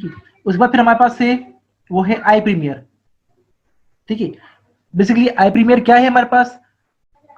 ठीक है। उसके बाद फिर हमारे पास है वो है आई प्रीमियर। ठीक है, बेसिकली आई प्रीमियर क्या है हमारे पास?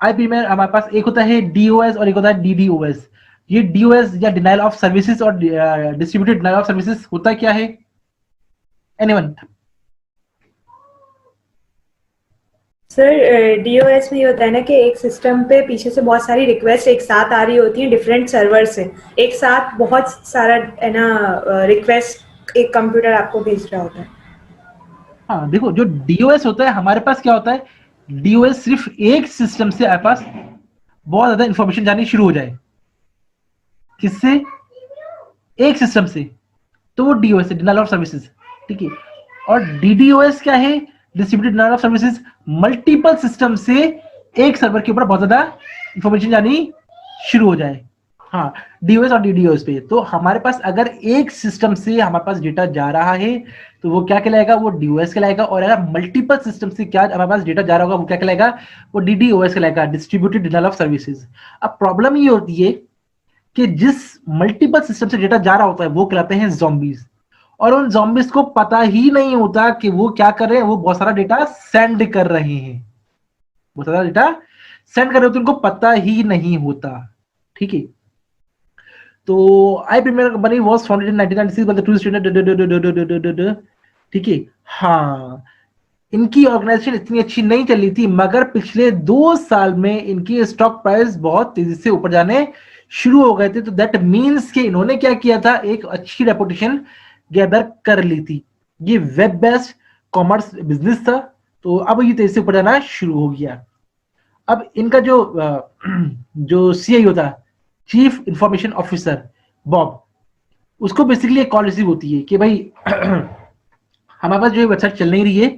आई प्रीमियर हमारे पास एक होता है डीओएस और एक होता है डीडीओएस। ये डीओएस या डिनाइल ऑफ सर्विसेज और डिस्ट्रीब्यूटेड डिनाइल ऑफ सर्विसेज होता क्या है? एनीवन? सर डीओएस में ये होता है ना कि एक सिस्टम पे पीछे से बहुत सारी रिक्वेस्ट एक साथ आ रही होती हैं डिफरेंट सर्वर से, एक साथ बहुत सारा है ना रिक्वेस्ट एक कंप्यूटर आपको भेज रहा होता है। हाँ देखो, जो डीओएस होता है हमारे पास क्या होता है, डीओएस सिर्फ एक सिस्टम से हमारे पास बहुत ज्यादा इंफॉर्मेशन जानी शुरू हो जाए। किससे? एक सिस्टम से, तो वो डीओएस है, डिनाइल ऑफ सर्विसेज। ठीक है, और डीडीओएस क्या है? Distributed denial of services. Multiple system से एक सर्वर के ऊपर बहुत ज्यादा इंफॉर्मेशन जानी शुरू हो जाए। हाँ, डीओएस और डीडीओएस पे तो हमारे पास अगर एक सिस्टम से हमारे पास डेटा जा रहा है तो वो क्या कहलाएगा? वो डीओएस कहलाएगा। और अगर मल्टीपल सिस्टम से क्या हमारे पास डेटा जा रहा होगा वो क्या कहलाएगा? वो डीडीओएस कहलाएगा, डिस्ट्रीब्यूटेड डिनाइल ऑफ सर्विसेज। अब प्रॉब्लम ये होती है कि जिस मल्टीपल सिस्टम से डेटा जा रहा होता है वो कहलाते हैं ज़ॉम्बीज, और उन ज़ॉम्बीज को पता ही नहीं होता कि वो क्या कर रहे हैं, वो बहुत सारा डेटा सेंड कर रहे हैं, बहुत सारा डेटा सेंड कर रहे होते हैं, उनको पता ही नहीं होता। ठीक है, तो iPremier company was founded in 1996 by the two student. ठीक है, हाँ, इनकी ऑर्गेनाइजेशन इतनी अच्छी नहीं चली थी, मगर पिछले 2 साल में इनकी स्टॉक प्राइस बहुत तेजी से ऊपर जाने शुरू हो गए थे। तो दैट मीन्स कि इन्होंने क्या किया था, एक अच्छी रेपुटेशन गैदर कर ली थी। ये वेब बेस्ड कॉमर्स बिजनेस था, तो अब ये तेजी से ऊपर जाना शुरू हो गया। अब इनका जो सीईओ था, चीफ इंफॉर्मेशन ऑफिसर बॉब, उसको बेसिकली एक कॉल रिसीव होती है कि भाई हमारे पास जो वेबसाइट चल नहीं रही है,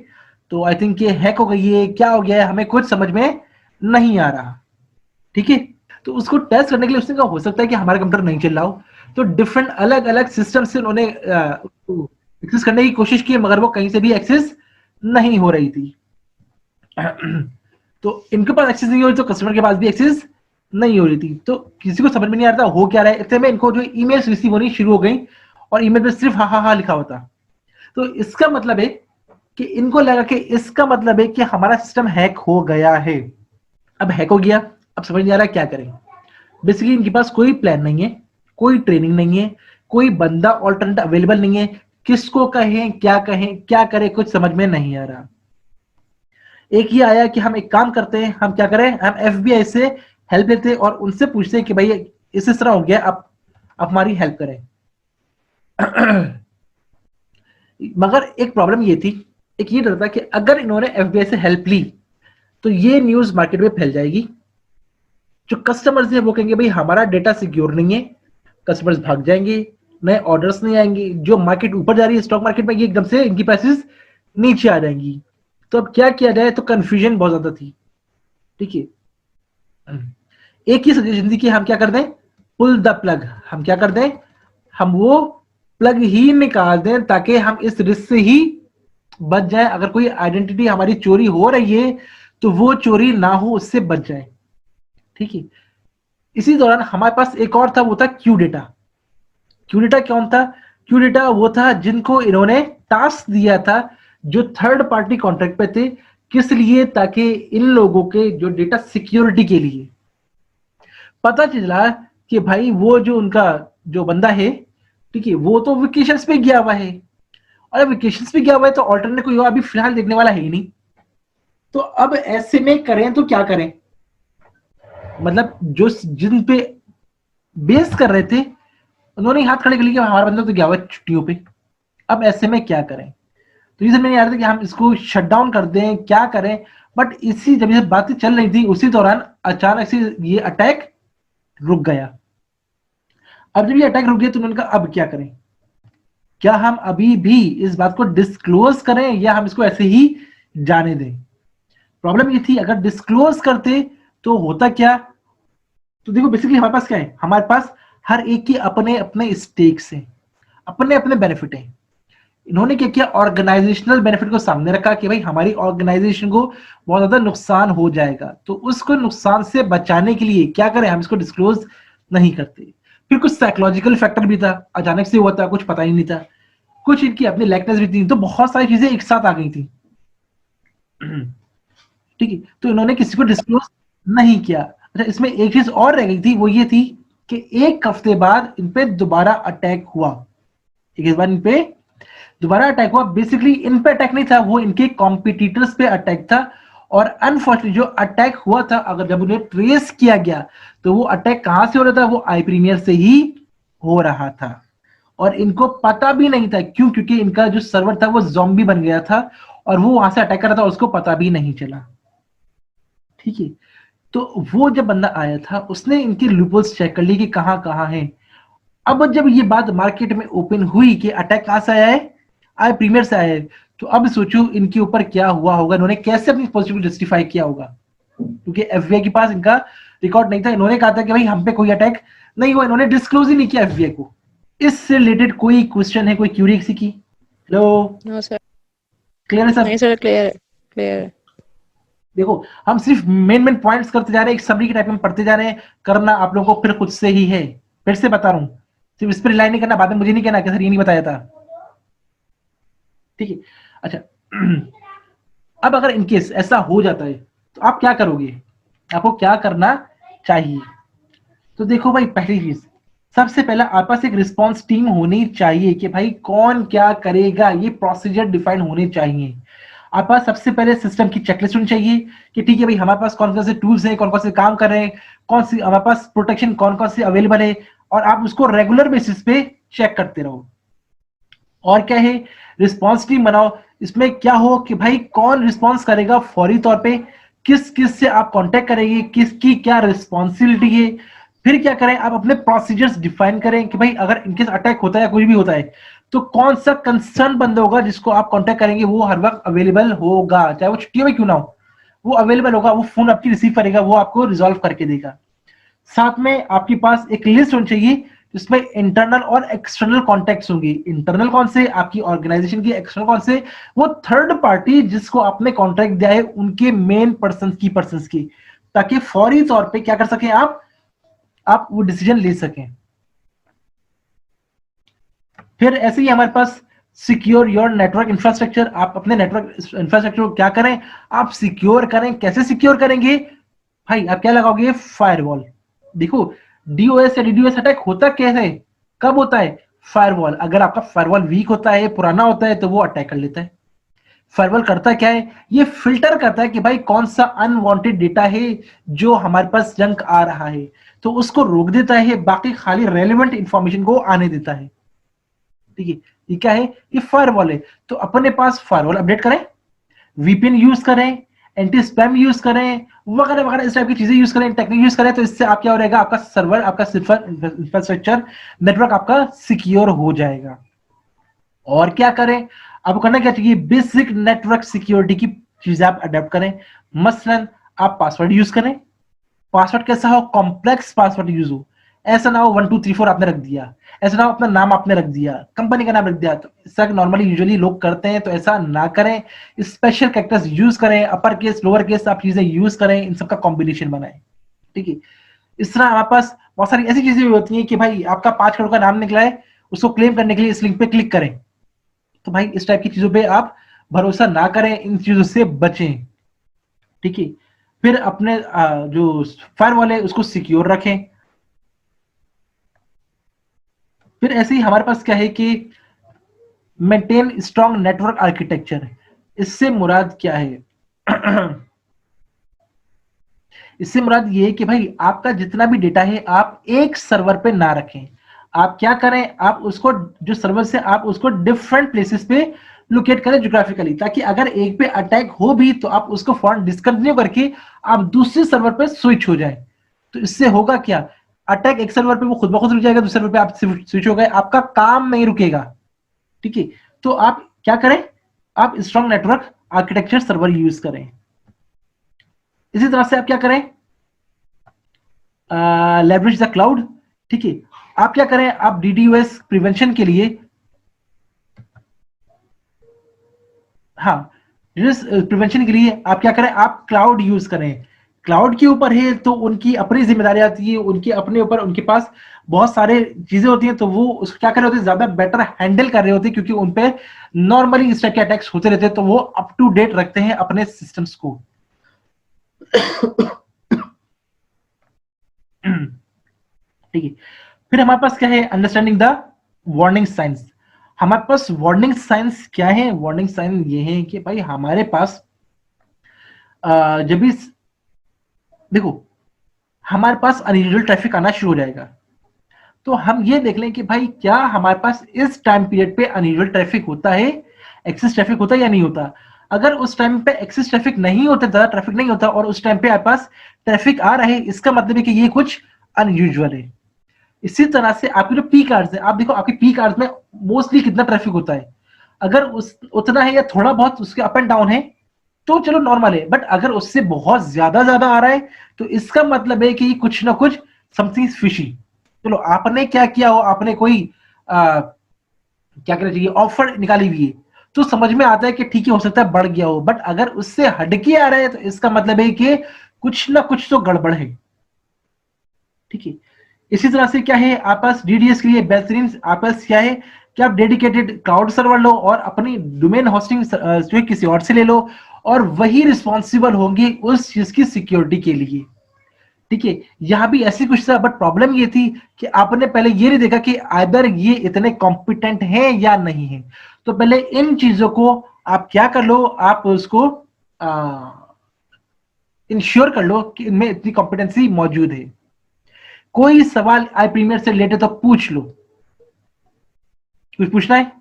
तो आई थिंक ये हैक हो गई है, क्या हो गया है, हमें कुछ समझ में नहीं आ रहा। ठीक है, तो उसको टेस्ट करने के लिए उसने कहा हो सकता है कि हमारा कंप्यूटर नहीं चल रहा हो। तो डिफरेंट अलग अलग सिस्टम से उन्होंने एक्सेस करने की कोशिश की, मगर वो कहीं से भी एक्सेस नहीं हो रही थी। तो इनके पास एक्सेस नहीं हो रही, तो कस्टमर के पास भी एक्सेस नहीं हो रही थी। तो किसी को समझ में नहीं आ रहा था हो क्या रहा है। इतने में इनको जो ईमेल्स रिसीव होनी शुरू हो गई, और ईमेल पे सिर्फ हा हा हा लिखा होता। तो इसका मतलब है कि इनको लगा कि इसका मतलब है कि हमारा सिस्टम हैक हो गया है। अब हैक हो गया, अब समझ नहीं आ रहा क्या करें। बेसिकली इनके पास कोई प्लान नहीं है, कोई ट्रेनिंग नहीं है, कोई बंदा ऑल्टरनेट अवेलेबल नहीं है, किसको कहें क्या करें, कुछ समझ में नहीं आ रहा। एक ही आया कि हम एक काम करते हैं, हम क्या करें, हम एफबीआई से हेल्प लेते हैं और उनसे पूछते हैं कि भाई इस तरह हो गया, आप हमारी हेल्प करें। मगर एक प्रॉब्लम ये थी, एक ये डर था कि अगर इन्होंने एफबीआई से हेल्प ली तो ये न्यूज मार्केट में फैल जाएगी। जो कस्टमर्स है वो कहेंगे भाई हमारा डेटा सिक्योर नहीं है, कस्टमर्स भाग जाएंगे, नए ऑर्डर्स नहीं आएंगे, जो मार्केट ऊपर जा रही है स्टॉक मार्केट में, ये एकदम से इनकी प्राइसेस नीचे आ जाएंगी। तो अब क्या किया जाए, तो कंफ्यूजन बहुत ज्यादा थी। ठीक है, एक ही सजेशन थी कि हम क्या कर दें, पुल द प्लग, हम क्या कर दें, हम वो प्लग ही निकाल दें ताकि हम इस रिस्क से ही बच जाए। अगर कोई आइडेंटिटी हमारी चोरी हो रही है तो वो चोरी ना हो, उससे बच जाए। ठीक है, इसी दौरान हमारे पास एक और था, वो था क्यू डेटा। क्यू डेटा कौन था? क्यू डेटा वो था जिनको इन्होंने टास्क दिया था जो थर्ड पार्टी कॉन्ट्रैक्ट पे थे। किस लिए? ताकि इन लोगों के जो डेटा सिक्योरिटी के लिए। पता चला कि भाई वो जो उनका जो बंदा है, ठीक है, वो तो वेकेशंस पे गया हुआ है, और वेकेशंस पे गया हुआ है तो ऑल्टरनेट कोई अभी फिलहाल देखने वाला है ही नहीं। तो अब ऐसे में करें तो क्या करें, मतलब जो जिन पे बेस कर रहे थे उन्होंने हाथ खड़े कर लिए कि हमारा बंदा तो गया हुआ है छुट्टियों पे। अब ऐसे में क्या करें? तो ये समझ नहीं आ रहा था कि हम इसको शट डाउन कर दें, क्या करें। बट इसी जब ये बातें चल रही थी उसी दौरान अचानक से ये अटैक रुक गया। अब जब ये अटैक रुक गया तो उन्होंने कहा अब क्या करें, क्या हम अभी भी इस बात को डिस्क्लोज करें या हम इसको ऐसे ही जाने दें। प्रॉब्लम ये थी, अगर डिस्क्लोज करते तो होता क्या, तो देखो बेसिकली हमारे पास क्या है, हमारे पास हर एक के अपने अपने स्टेक्स हैं, अपने अपने बेनिफिट हैं। इन्होंने क्या किया, ऑर्गेनाइजेशनल बेनिफिट को सामने रखा कि भाई हमारी ऑर्गेनाइजेशन को बहुत ज्यादा नुकसान हो जाएगा, तो उसको नुकसान से बचाने के लिए क्या करें, हम इसको डिस्क्लोज नहीं करते। फिर कुछ साइकोलॉजिकल फैक्टर भी था, अचानक से हुआ था, कुछ पता ही नहीं था। कुछ इनकी अपनी लाइकनेस भी थी, तो बहुत सारी चीजें एक साथ आ गई थी। ठीक है, तो इन्होंने किसी को डिस्क्लोज नहीं किया। अच्छा, इसमें एक चीज और रह गई थी, वो ये थी कि एक हफ्ते बाद इन पे दोबारा अटैक हुआ। एक बार इन पे दोबारा अटैक हुआ। बेसिकली इन पे अटैक नहीं था, वो इनके कॉम्पिटिटर्स पे अटैक था। और अनफॉर्चुनेटली जो अटैक हुआ था, अगर जब उन्हें ट्रेस किया गया तो वो अटैक कहां से हो रहा था, वो आई प्रीमियर से ही हो रहा था। और इनको पता भी नहीं था, क्यों? क्योंकि इनका जो सर्वर था वो ज़ॉम्बी बन गया था और वो वहां से अटैक कर रहा था, उसको पता भी नहीं चला। ठीक है, तो वो जब बंदा आया था उसने इनकी लूपहोल्स चेक कर ली कि कहां कहां है। अब जब ये बात मार्केट में ओपन हुई कि अटैक कहां से आया है, आई प्रीमियर से आया है, तो अब सोचो इनके ऊपर क्या हुआ होगा, इन्होंने कैसे अपनी पॉजिटिव जस्टिफाई किया होगा, क्योंकि एफबीआई के पास इनका रिकॉर्ड नहीं था। इन्होंने कहा था कि भाई हम पे कोई अटैक नहीं हुआ, इन्होंने डिस्क्लोज ही नहीं किया एफबीआई को। इससे रिलेटेड कोई क्वेश्चन है, कोई क्यूरी किसी की? हेलो, नो सर, क्लियर है सब? नहीं सर, क्लियर है, क्लियर है। देखो, हम सिर्फ मेन पॉइंट्स करते जा रहे हैं, एक समरी के टाइप में पढ़ते जा रहे हैं। करना आप लोगों को फिर खुद से ही है, फिर से बता रहा हूं, सिर्फ इस पर रिलाई नहीं करना, बाद में मुझे नहीं कहना कि सर ये नहीं बताया था। ठीक है, अच्छा। अब अगर इनकेस ऐसा हो जाता है तो आप क्या करोगे, आपको क्या करना चाहिए? तो देखो भाई, पहली चीज, सबसे पहला आपके पास एक रिस्पॉन्स टीम होनी चाहिए कि भाई कौन क्या करेगा, ये प्रोसीजर डिफाइन होने चाहिए। आपके पास सबसे पहले सिस्टम की चेकलिस्ट होनी चाहिए कि ठीक है भाई, हमारे पास कौन कौन से टूल्स हैं, कौन कौन से काम कर रहे हैं, कौन सी हमारे पास प्रोटेक्शन कौन कौन से अवेलेबल है, और आप उसको रेगुलर बेसिस पे चेक करते रहो। और क्या है, रिस्पॉन्स टीम बनाओ। इसमें क्या हो कि भाई कौन रिस्पॉन्स करेगा फौरी तौर पे, किस किस से आप कांटेक्ट करेंगे, किसकी क्या रिस्पॉन्सिबिलिटी है। फिर क्या करें, आप अपने प्रोसीजर्स डिफाइन करें कि भाई अगर इनकेस अटैक होता है, कुछ भी होता है, तो कौन सा कंसर्न बंदा होगा जिसको आप कांटेक्ट करेंगे, वो हर वक्त अवेलेबल होगा, चाहे वो छुट्टियों में क्यों ना हो, वो अवेलेबल होगा, वो फोन आपकी रिसीव करेगा, वो आपको रिजॉल्व करके देगा। साथ में आपके पास एक लिस्ट होनी चाहिए जिसमें इंटरनल और एक्सटर्नल कॉन्टेक्ट्स होंगे। इंटरनल कौन से, आपकी ऑर्गेनाइजेशन की, एक्सटर्नल कौन से, वो थर्ड पार्टी जिसको आपने कॉन्ट्रैक्ट दिया है उनके मेन पर्सन की, ताकि फौरी तौर पे क्या कर सकें आप वो डिसीजन ले सकें। फिर ऐसे ही हमारे पास सिक्योर योर नेटवर्क इंफ्रास्ट्रक्चर। आप अपने नेटवर्क इंफ्रास्ट्रक्चर को क्या करें, आप सिक्योर करें। कैसे सिक्योर करेंगे भाई, आप क्या लगाओगे, फायरवॉल। देखो, डीओएस या डीडीओएस अटैक होता कैसे, कब होता है, फायरवॉल। अगर आपका फायरवॉल वीक होता है, पुराना होता है, तो वो अटैक कर लेता है। फायरवॉल करता क्या है, ये फिल्टर करता है कि भाई कौन सा अनवांटेड डेटा है जो हमारे पास जंक आ रहा है, तो उसको रोक देता है, बाकी खाली रेलेवेंट इंफॉर्मेशन को आने देता है। ठीक है, ये क्या है, ये फायरवॉल है। तो अपने पास फायरवॉल अपडेट करें, वीपीएन यूज करें, एंटी स्पैम यूज करें, वगैरह वगैरह इस टाइप की चीजें यूज करें, टेक्निक यूज करें। तो इससे आप क्या हो रहेगा, आपका सर्वर, आपका इंफ्रास्ट्रक्चर, नेटवर्क आपका सिक्योर हो जाएगा। और क्या करें, आपको करना क्या चाहिए, बेसिक नेटवर्क सिक्योरिटी की चीजें आप अडेप्ट करें। मसलन आप पासवर्ड यूज करें। पासवर्ड कैसा हो, कॉम्प्लेक्स पासवर्ड यूज हो। ऐसा ना हो 1 2 3 4 आपने रख दिया, ऐसा ना हो अपना नाम आपने रख दिया, कंपनी का नाम रख दिया। तो ऐसा नॉर्मली यूजुअली लोग करते हैं, तो ऐसा ना करें। स्पेशल कैरेक्टर्स यूज करें, अपर केस लोअर केस आप चीजें यूज करें, इन सबका कॉम्बिनेशन बनाएं। ठीक है, इस तरह हमारे पास बहुत सारी ऐसी चीजें भी होती हैं कि भाई आपका 5 करोड़ का नाम निकला है, उसको क्लेम करने के लिए इस लिंक पे क्लिक करें। तो भाई इस टाइप की चीजों पे आप भरोसा ना करें, इन चीजों से बचें। ठीक है, फिर अपने जो फायरवॉल है उसको सिक्योर रखें। फिर ऐसे ही हमारे पास क्या है कि मेंटेन स्ट्रॉन्ग नेटवर्क आर्किटेक्चर। इससे मुराद क्या है, इससे मुराद ये है कि भाई आपका जितना भी डेटा है आप एक सर्वर पे ना रखें। आप क्या करें, आप उसको जो सर्वर से आप उसको डिफरेंट प्लेसेस पे लोकेट करें ज्योग्राफिकली, ताकि अगर एक पे अटैक हो भी तो आप उसको फौरन डिस्कंटिन्यू करके आप दूसरे सर्वर पे स्विच हो जाए। तो इससे होगा क्या, अटैक एक सर्वर पे वो खुद ब खुद रुक जाएगा, दूसरे सर्वर पे आप स्विच हो गए, आपका काम नहीं रुकेगा। ठीक है, तो आप क्या करें, आप strong network architecture server use करें। इसी तरह से आप क्या करें, लेवरेज द क्लाउड। ठीक है, आप क्या करें, आप डीडीओएस प्रिवेंशन के लिए, हाँ, प्रिवेंशन के लिए आप क्या करें, आप क्लाउड यूज करें। क्लाउड के ऊपर है तो उनकी अपनी जिम्मेदारी आती है, उनके अपने ऊपर उनके पास बहुत सारे चीजें होती हैं, तो वो उसको क्या कर रहे होते हैं, ज्यादा बेटर हैंडल कर रहे होते हैं, क्योंकि उनपे नॉर्मली इस टाइप के अटैक्स होते रहते हैं, तो वो अप टू डेट रखते हैं अपने सिस्टम्स को। ठीक है, फिर हमारे पास क्या है, अंडरस्टैंडिंग द वार्निंग साइंस। हमारे पास वार्निंग साइंस क्या है? वार्निंग साइन ये है कि भाई हमारे पास जब भी देखो हमारे पास अनयूजुअल ट्रैफिक आना शुरू हो जाएगा, तो हम ये देख लें कि भाई क्या हमारे पास इस टाइम पीरियड पे अनयूजुअल ट्रैफिक होता है, एक्सेस ट्रैफिक होता है या नहीं होता। अगर उस टाइम पे एक्सेस ट्रैफिक नहीं होता, ज्यादा ट्रैफिक नहीं होता, और उस टाइम पे आपके पास ट्रैफिक आ रहा है, इसका मतलब है कि ये कुछ अनयूजुअल है। इसी तरह से आपके जो पीक आवर्स है, आप देखो आपके पीक आवर्स में मोस्टली कितना ट्रैफिक होता है, अगर उस उतना है या थोड़ा बहुत उसके अप एंड डाउन है तो चलो नॉर्मल है, बट अगर उससे बहुत ज्यादा आ रहा है तो इसका मतलब है कि कुछ ना कुछ समथिंग फिशी। चलो आपने क्या किया हो, आपने कोई क्या कहना चाहिए ऑफर निकाली हुई है, तो समझ में आता है कि ठीक है हो सकता है बढ़ गया हो, बट अगर उससे हटके आ रहा है तो इसका मतलब है कि कुछ ना कुछ तो गड़बड़ है। ठीक है, इसी तरह से क्या है, आप पास डीडीएस के लिए बेहतरीन आप पास क्या है कि आप डेडिकेटेड क्लाउड सर्वर लो और अपनी डोमेन होस्टिंग जो है किसी और से ले लो, और वही रिस्पॉन्सिबल होंगे उस चीज की सिक्योरिटी के लिए। ठीक है, यहां भी ऐसी कुछ था, बट प्रॉब्लम ये थी कि आपने पहले ये नहीं देखा कि आइदर ये इतने कॉम्पिटेंट हैं या नहीं है। तो पहले इन चीजों को आप क्या कर लो, आप उसको इंश्योर कर लो कि इनमें इतनी कॉम्पिटेंसी मौजूद है। कोई सवाल आई प्रीमियर से रिलेटेड तो पूछ लो, कुछ पूछना है?